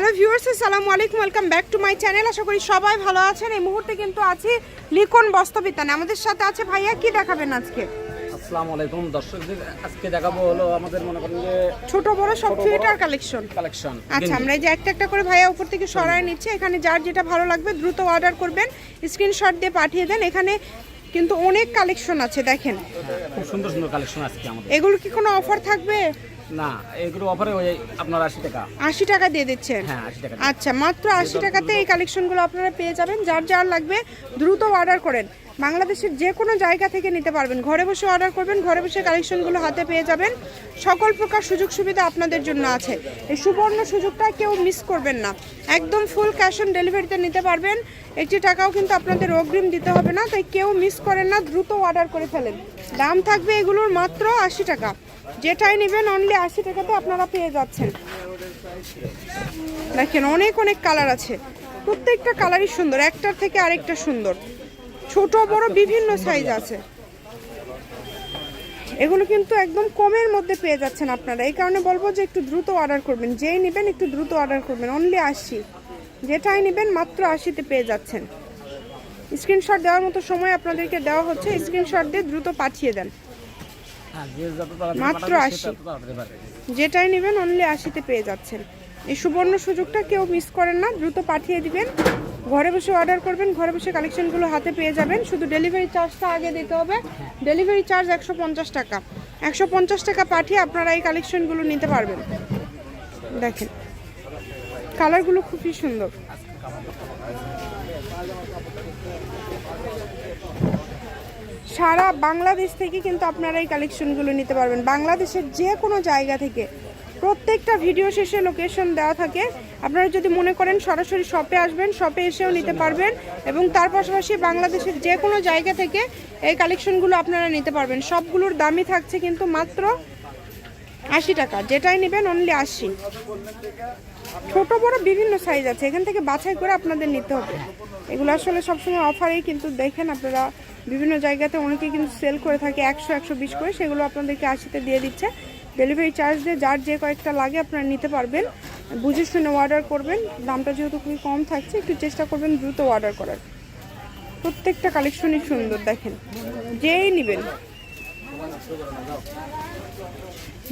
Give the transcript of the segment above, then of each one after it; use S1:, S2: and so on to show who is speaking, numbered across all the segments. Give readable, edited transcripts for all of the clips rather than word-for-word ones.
S1: Hello viewers, আসসালামু আলাইকুম, welcome back to my channel. আশা করি সবাই ভালো আছেন। এই মুহূর্তে কিন্তু আছি লিখন বস্ত্রবিতানে। আমাদের সাথে আছে ভাইয়া। কি দেখাবেন আজকে?
S2: আসসালামু আলাইকুম দর্শকদের, আজকে দেখাবো হলো আমাদের মনে করেন যে
S1: ছোট বড় সব থিয়েটার কালেকশন। আচ্ছা, আমরা এই যে একটা একটা করে ভাইয়া উপর থেকে সরায় নিচ্ছে। এখানে যার যেটা ভালো লাগবে দ্রুত অর্ডার করবেন, স্ক্রিনশট দিয়ে পাঠিয়ে দেন। এখানে কিন্তু অনেক কালেকশন আছে, দেখেন
S2: খুব সুন্দর সুন্দর কালেকশন আজকে আমাদের।
S1: এগুলো কি কোনো অফার থাকবে?
S2: না, এগুলো অফারে ওই আপনার 80 টাকা।
S1: 80 টাকা দিয়ে দিচ্ছেন?
S2: হ্যাঁ, 80 টাকা।
S1: আচ্ছা, মাত্র 80 টাকাতে এই কালেকশনগুলো আপনারা পেয়ে যাবেন। যার যার লাগবে দ্রুত অর্ডার করেন। বাংলাদেশের যে কোনো জায়গা থেকে নিতে পারবেন। ঘরে বসে অর্ডার করবেন, ঘরে বসে কালেকশনগুলো হাতে পেয়ে যাবেন। সকল প্রকার সুযোগ সুবিধা আপনাদের জন্য আছে। এই সুবর্ণ সুযোগটা কেউ মিস করবেন না। একদম ফুল ক্যাশ অন ডেলিভারিতে নিতে পারবেন। 80 টাকাও কিন্তু আপনাদের অগ্রিম দিতে হবে না, তাই কেউ মিস করেন না, দ্রুত অর্ডার করে ফেলেন। দাম থাকবে এগুলোর মাত্র 80 টাকা। যেটাই নেবেন অনলি 80 টাকাতে আপনারা পেয়ে যাচ্ছেন। দেখেন অনেক অনেক কালার আছে, প্রত্যেকটা কালারই সুন্দর, একটার থেকে আরেকটা সুন্দর। ছোট বড় বিভিন্ন সাইজ আছে। এগুলো কিন্তু একদম কমের মধ্যে পেয়ে যাচ্ছেন আপনারা। এই কারণে বলবো যে একটু দ্রুত অর্ডার করবেন। যেই নেবেন একটু দ্রুত অর্ডার করবেন। অনলি 80, যেটাই নেবেন মাত্র 80তে পেয়ে যাচ্ছেন। স্ক্রিনশট দেওয়ার মতো সময় আপনাদেরকে দেওয়া হচ্ছে, স্ক্রিনশট দিয়ে দ্রুত পাঠিয়ে দেন। মাত্র 80, যেটাই নেবেন অনলি 80তে পেয়ে যাচ্ছেন। এই সুবর্ণ সুযোগটা কেউ মিস করেন না, দ্রুত পাঠিয়ে দিবেন। ঘরে বসে অর্ডার করবেন, ঘরে বসে কালেকশনগুলো হাতে পেয়ে যাবেন। শুধু ডেলিভারি চার্জটা আগে দিতে হবে। ডেলিভারি চার্জ 150 টাকা। 150 টাকা পাঠিয়ে আপনারা এই কালেকশনগুলো নিতে পারবেন। দেখেন কালারগুলো খুবই সুন্দর। সারা বাংলাদেশ থেকে কিন্তু আপনারা এই কালেকশনগুলো নিতে পারবেন। বাংলাদেশের যে কোনো জায়গা থেকে। প্রত্যেকটা ভিডিও শেষে লোকেশন দেওয়া থাকে। আপনারা যদি মনে করেন সরাসরি শপে আসবেন, শপে এসেও নিতে পারবেন। এবং তার পাশাপাশি বাংলাদেশের যে কোনো জায়গা থেকে এই কালেকশনগুলো আপনারা নিতে পারবেন। সবগুলোর দামই থাকছে কিন্তু মাত্র 80 টাকা। যেটাই নেবেন অনলি 80। ছোট বড় বিভিন্ন সাইজ আছে, এখান থেকে বাছাই করে আপনাদের নিতে হবে। এগুলো আসলে সবসময় অফারেই কিন্তু দেখেন আপনারা বিভিন্ন জায়গাতে অনেকে কিন্তু সেল করে থাকে 100-120 করে, সেগুলো আপনাদেরকে 80তে দিয়ে দিচ্ছে। ডেলিভারি চার্জ দিয়ে যার যে কয়েকটা লাগে আপনারা নিতে পারবেন। বুঝে শুনে অর্ডার করবেন। দামটা যেহেতু খুবই কম থাকছে, একটু চেষ্টা করবেন দ্রুত অর্ডার করার। প্রত্যেকটা কালেকশনই সুন্দর, দেখেন যেই নেবেন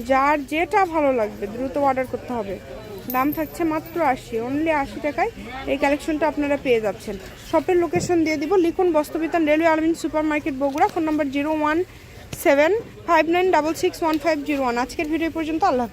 S1: যার যেটা ভালো লাগবে দ্রুত অর্ডার করতে হবে। দাম থাকছে মাত্র 80, অনলি 80 টাকায় এই কালেকশনটা আপনারা পেয়ে যাচ্ছেন। শপের লোকেশন দিয়ে দিব, লিখুন বস্ত্রবিতান, রেলওয়ে আলমিন super market, Bogura. Phone number 01759661501। আজকের ভিডিও পর্যন্ত। আল্লাহ।